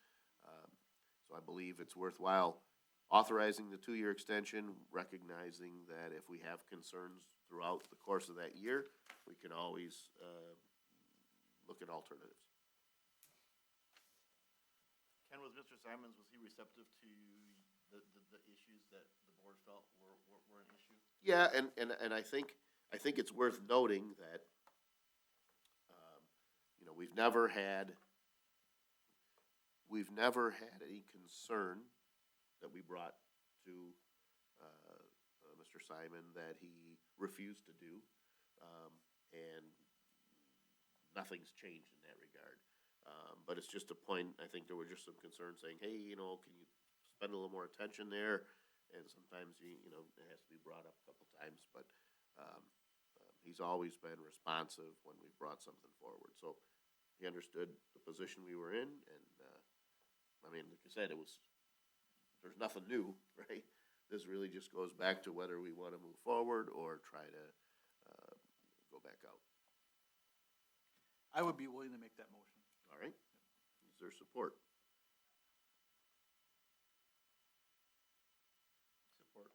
So I believe it's worthwhile authorizing the 2-year extension, recognizing that if we have concerns throughout the course of that year, we can always look at alternatives. Ken, was Mr. Simons, was he receptive to the issues that the board felt were an issue? Yeah, and I think it's worth noting that, we've never had any concern that we brought to Mr. Simon that he refused to do, and nothing's changed in that regard. But it's just a point, I think there were just some concerns saying, hey, can you spend a little more attention there? And sometimes, it has to be brought up a couple times, but he's always been responsive when we've brought something forward. So he understood the position we were in, and, like I said, there's nothing new, right? This really just goes back to whether we want to move forward or try to go back out. I would be willing to make that motion. All right? Is there support? Support.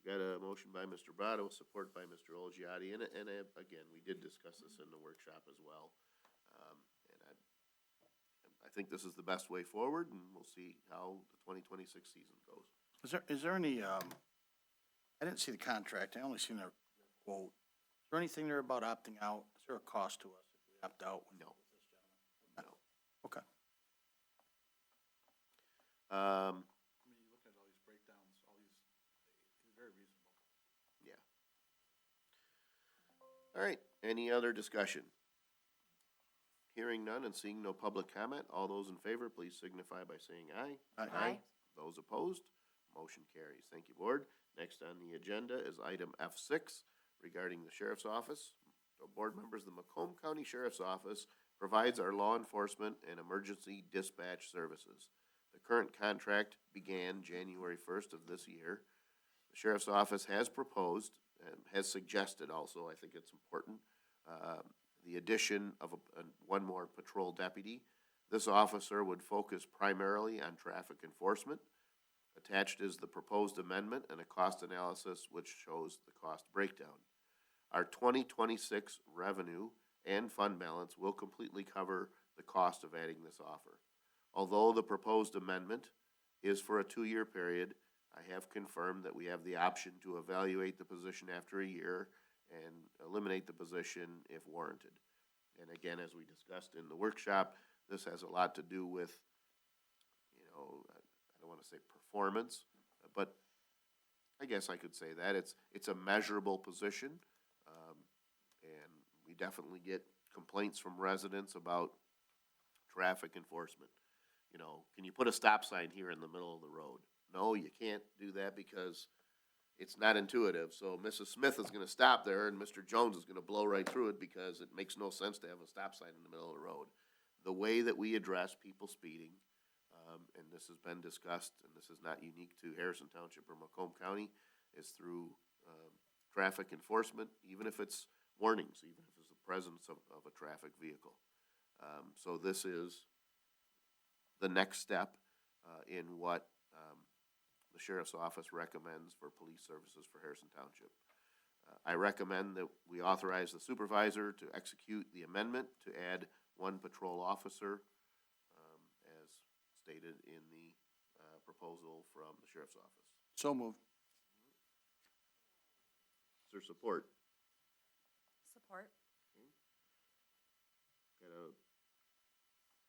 Got a motion by Mr. Brado, support by Mr. Olgiati, and again, we did discuss this in the workshop as well. And I think this is the best way forward, and we'll see how the 2026 season goes. Is there any, I didn't see the contract, I only seen their quote. Is there anything there about opting out? Is there a cost to us if we opt out? No. With this gentleman? No. Okay. I mean, you look at all these breakdowns, it's very reasonable. Yeah. All right, any other discussion? Hearing none and seeing no public comment, all those in favor, please signify by saying aye. Aye. Those opposed, motion carries. Thank you, Board. Next on the agenda is item F6 regarding the Sheriff's Office. So, Board members, the Macomb County Sheriff's Office provides our law enforcement and emergency dispatch services. The current contract began January 1st of this year. The Sheriff's Office has proposed, and has suggested also, I think it's important, the addition of one more patrol deputy. This officer would focus primarily on traffic enforcement. Attached is the proposed amendment and a cost analysis which shows the cost breakdown. Our 2026 revenue and fund balance will completely cover the cost of adding this offer. Although the proposed amendment is for a 2-year period, I have confirmed that we have the option to evaluate the position after a year and eliminate the position if warranted. And again, as we discussed in the workshop, this has a lot to do with, I don't want to say performance, but I guess I could say that. It's a measurable position, and we definitely get complaints from residents about traffic enforcement. Can you put a stop sign here in the middle of the road? No, you can't do that because it's not intuitive. So Mrs. Smith is gonna stop there and Mr. Jones is gonna blow right through it because it makes no sense to have a stop sign in the middle of the road. The way that we address people speeding, and this has been discussed, and this is not unique to Harrison Township or Macomb County, is through traffic enforcement, even if it's warnings, even if it's the presence of a traffic vehicle. So this is the next step in what the Sheriff's Office recommends for police services for Harrison Township. I recommend that we authorize the supervisor to execute the amendment to add one patrol officer, as stated in the proposal from the Sheriff's Office. So moved. Is there support? Support. Got a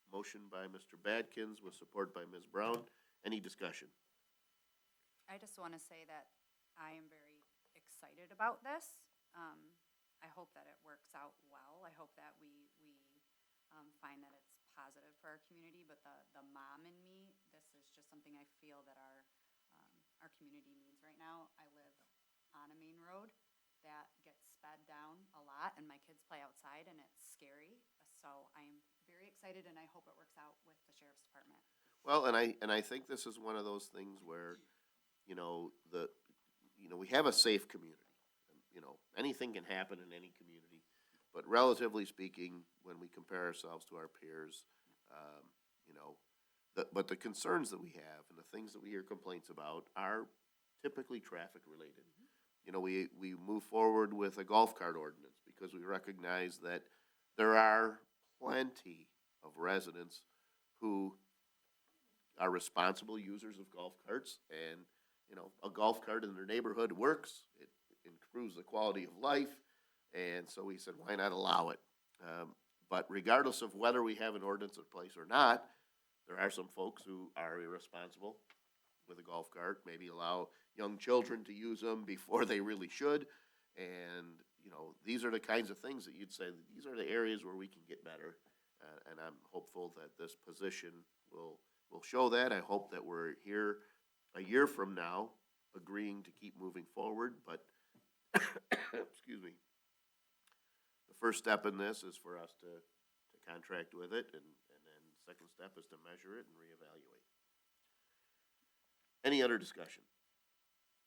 motion by Mr. Badkins with support by Ms. Brown. Any discussion? I just want to say that I am very excited about this. I hope that it works out well. I hope that we find that it's positive for our community, but the mom in me, this is just something I feel that our community needs right now. I live on a main road that gets sped down a lot, and my kids play outside, and it's scary. So I'm very excited, and I hope it works out with the sheriff's department. Well, and I think this is one of those things where, you know, we have a safe community. You know, anything can happen in any community, but relatively speaking, when we compare ourselves to our peers, you know, but the concerns that we have and the things that we hear complaints about are typically traffic related. You know, we move forward with a golf cart ordinance because we recognize that there are plenty of residents who are responsible users of golf carts, and, you know, a golf cart in their neighborhood works, it improves the quality of life, and so we said, why not allow it? But regardless of whether we have an ordinance in place or not, there are some folks who are irresponsible with a golf cart, maybe allow young children to use them before they really should, and, you know, these are the kinds of things that you'd say, these are the areas where we can get better, and I'm hopeful that this position will show that. I hope that we're here a year from now agreeing to keep moving forward, but, excuse me, the first step in this is for us to contract with it, and then the second step is to measure it and reevaluate. Any other discussion?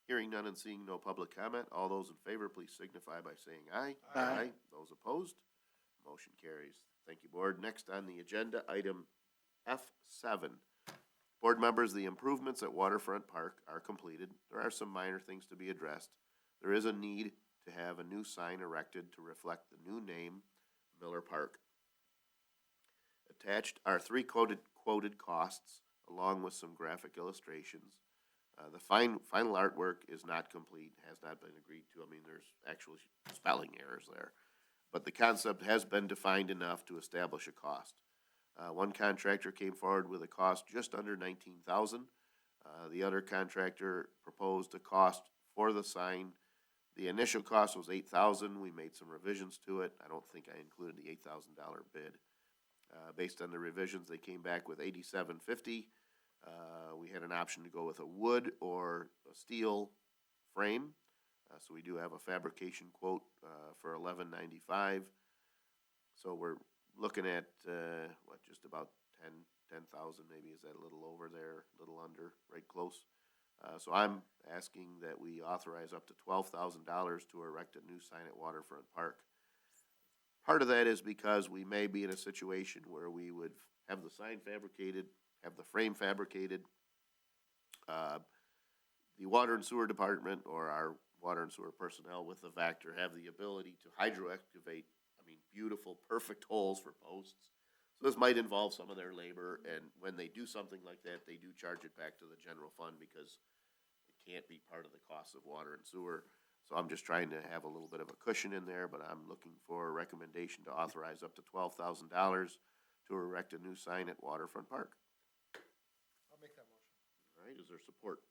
Hearing none and seeing no public comment, all those in favor, please signify by saying aye. Aye. Those opposed, motion carries. Thank you, Board. Next on the agenda, item F7. Board members, the improvements at Waterfront Park are completed. There are some minor things to be addressed. There is a need to have a new sign erected to reflect the new name, Miller Park. Attached are three quoted costs, along with some graphic illustrations. The final artwork is not complete, has not been agreed to. I mean, there's actually spelling errors there. But the concept has been defined enough to establish a cost. One contractor came forward with a cost just under $19,000. The other contractor proposed a cost for the sign. The initial cost was $8,000. We made some revisions to it. I don't think I included the $8,000 bid. Based on the revisions, they came back with $87.50. We had an option to go with a wood or a steel frame. So we do have a fabrication quote for $11.95. So we're looking at, just about 10,000 maybe. Is that a little over there, a little under, right close? So I'm asking that we authorize up to $12,000 to erect a new sign at Waterfront Park. Part of that is because we may be in a situation where we would have the sign fabricated, have the frame fabricated. The Water and Sewer Department or our water and sewer personnel with the Vector have the ability to hydro-excavate, beautiful, perfect holes for posts. So this might involve some of their labor, and when they do something like that, they do charge it back to the general fund because it can't be part of the cost of water and sewer. So I'm just trying to have a little bit of a cushion in there, but I'm looking for a recommendation to authorize up to $12,000 to erect a new sign at Waterfront Park. I'll make that motion. All right, is there support?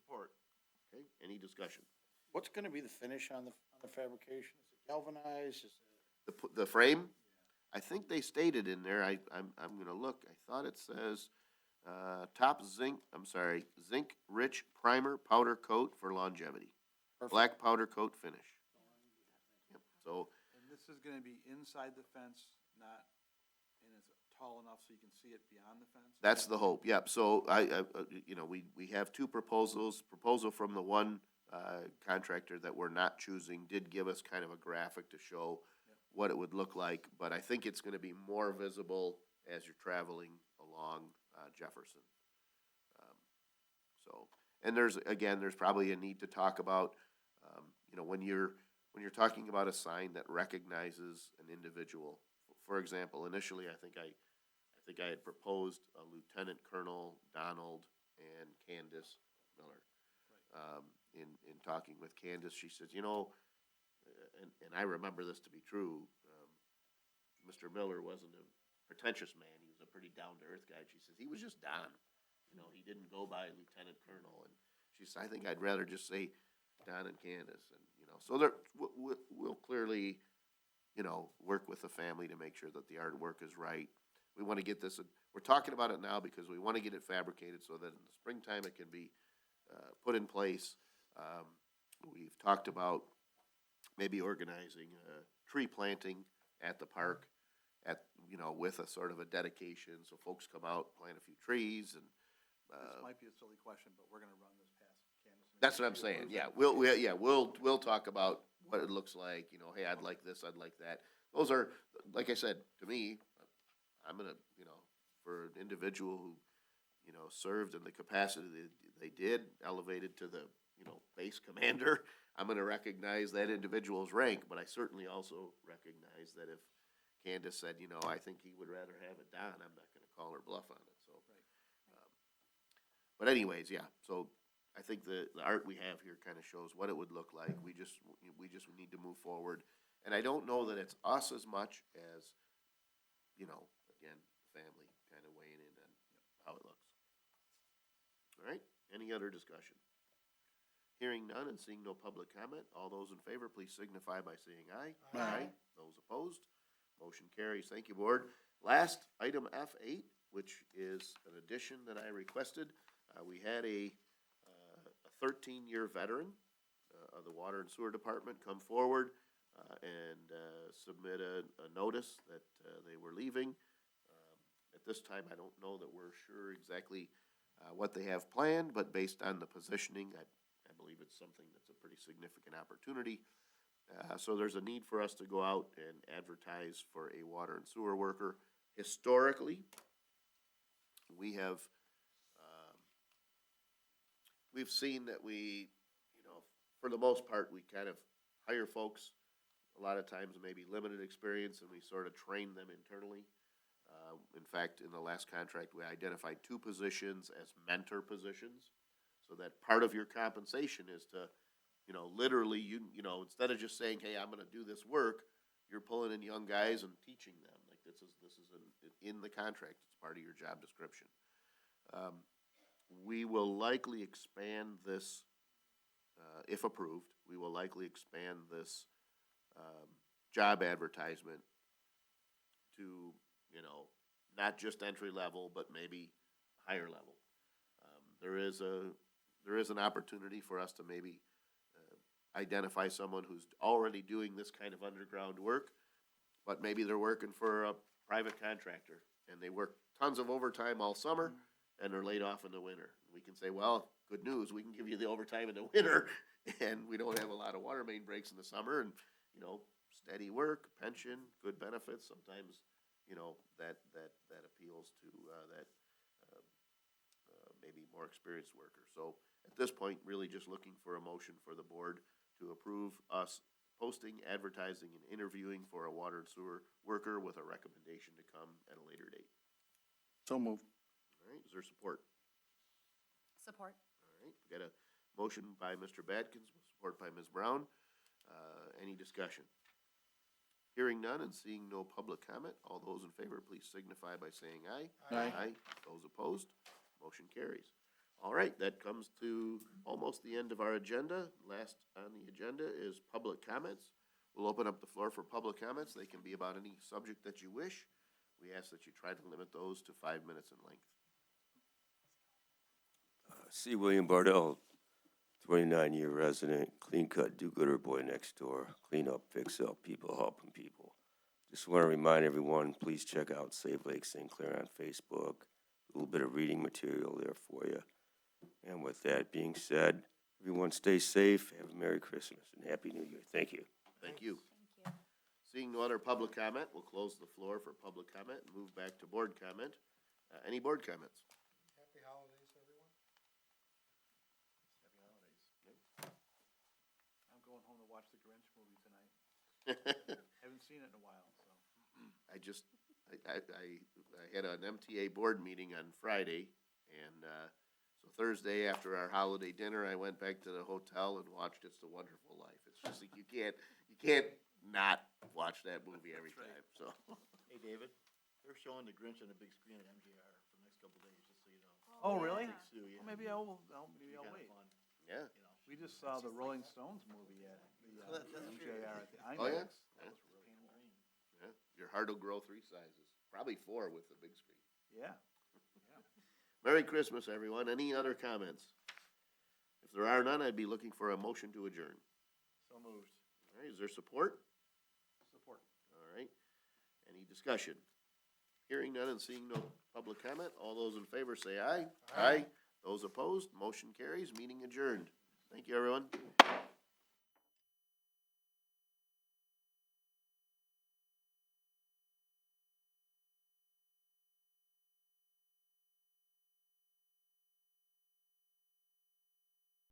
Support. Okay, any discussion? What's gonna be the finish on the fabrication? Is it galvanized? Is it? The frame? I think they stated in there, I'm gonna look, I thought it says, top zinc rich primer powder coat for longevity. Perfect. Black powder coat finish. Yep, so, And this is gonna be inside the fence, not, and it's tall enough so you can see it beyond the fence? that's the hope, yep, so we have two proposals. Proposal from the one, contractor that we're not choosing did give us kind of a graphic to show what it would look like, but I think it's gonna be more visible as you're traveling along, Jefferson. And there's probably a need to talk about, when you're talking about a sign that recognizes an individual. For example, initially, I think I had proposed a Lieutenant Colonel Donald and Candace Miller. In talking with Candace, she says, and I remember this to be true, Mr. Miller wasn't a pretentious man. He was a pretty down-to-earth guy. She says, he was just Don. He didn't go by Lieutenant Colonel. And she said, I think I'd rather just say Don and Candace. And, so we'll clearly, work with the family to make sure that the artwork is right. We want to get this, we're talking about it now because we want to get it fabricated so that in the springtime it can be put in place. We've talked about maybe organizing a tree planting at the park at, you know, with a sort of a dedication, so folks come out, plant a few trees and, This might be a silly question, but we're gonna run this past Candace. and that's what I'm she saying, approves it. yeah, we'll talk about what it looks like, you know, hey, I'd like this, I'd like that. Those are, like I said, to me, I'm gonna, you know, for an individual who, you know, served in the capacity they did, elevated to the, you know, base commander, I'm gonna recognize that individual's rank, but I certainly also recognize that if Candace said, you know, I think he would rather have it Don, I'm not gonna call her bluff on it, so. But anyways, yeah, so I think the art we have here kind of shows what it would look like. We just need to move forward. And I don't know that it's us as much as, you know, again, family kind of weighing in on how it looks. All right, any other discussion? Hearing none and seeing no public comment, all those in favor, please signify by saying aye. Aye. Those opposed, motion carries. Thank you, board. Last, item F8, which is an addition that I requested. We had a 13-year veteran of the Water and Sewer Department come forward and submit a notice that they were leaving. At this time, I don't know that we're sure exactly what they have planned, but based on the positioning, I believe it's something that's a pretty significant opportunity. So there's a need for us to go out and advertise for a water and sewer worker. Historically, we have we've seen that we, you know, for the most part, we kind of hire folks, a lot of times maybe limited experience, and we sort of train them internally. In fact, in the last contract, we identified 2 positions as mentor positions, so that part of your compensation is to, you know, literally, you know, instead of just saying, hey, I'm gonna do this work, you're pulling in young guys and teaching them. Like, this is in the contract, it's part of your job description. We will likely expand this, if approved, we will likely expand this job advertisement to, you know, not just entry level, but maybe higher level. There is an opportunity for us to maybe identify someone who's already doing this kind of underground work, but maybe they're working for a private contractor and they work tons of overtime all summer and they're laid off in the winter. We can say, well, good news, we can give you the overtime in the winter and we don't have a lot of water main breaks in the summer, and, you know, steady work, pension, good benefits. Sometimes, you know, that appeals to maybe more experienced workers. So at this point, really just looking for a motion for the board to approve us posting, advertising, and interviewing for a water and sewer worker with a recommendation to come at a later date. So moved. All right, is there support? Support. All right, we got a motion by Mr. Badkins, support by Ms. Brown. Any discussion? Hearing none and seeing no public comment, all those in favor, please signify by saying aye. Aye. Those opposed, motion carries. All right, that comes to almost the end of our agenda. Last on the agenda is public comments. We'll open up the floor for public comments. They can be about any subject that you wish. We ask that you try to limit those to 5 minutes in length. C. William Bardell, 29-year resident, clean cut, do-gooder boy next door, clean up, fix up, people helping people. Just want to remind everyone, please check out Save Lake St. Clair on Facebook. A little bit of reading material there for you. And with that being said, everyone stay safe, have a Merry Christmas and Happy New Year. Thank you. Thank you. Thank you. Seeing no other public comment, we'll close the floor for public comment and move back to board comment. Any board comments? Happy holidays, everyone. Happy holidays. I'm going home to watch the Grinch movie tonight. Haven't seen it in a while, so. I had an MTA board meeting on Friday, and so Thursday after our holiday dinner, I went back to the hotel and watched It's a Wonderful Life. It's just like you can't not watch that movie every time. So Hey, David, they're showing the Grinch on a big screen at MJR for the next couple of days, just so you know. Oh, really? Sue, yeah. Well, maybe I'll Should be kinda wait. fun, yeah, you know. We just saw the Rolling Stones movie at the Oh, that's true. MJR at the Oh, yeah? IMAX. That was really green. yeah. Your heart will grow 3 sizes, probably 4 with the big screen. Yeah. Merry Christmas, everyone. Any other comments? If there are none, I'd be looking for a motion to adjourn. So moved. All right, is there support? Support. All right. Any discussion? Hearing none and seeing no public comment, all those in favor say aye. Aye. Those opposed, motion carries, meeting adjourned. Thank you, everyone.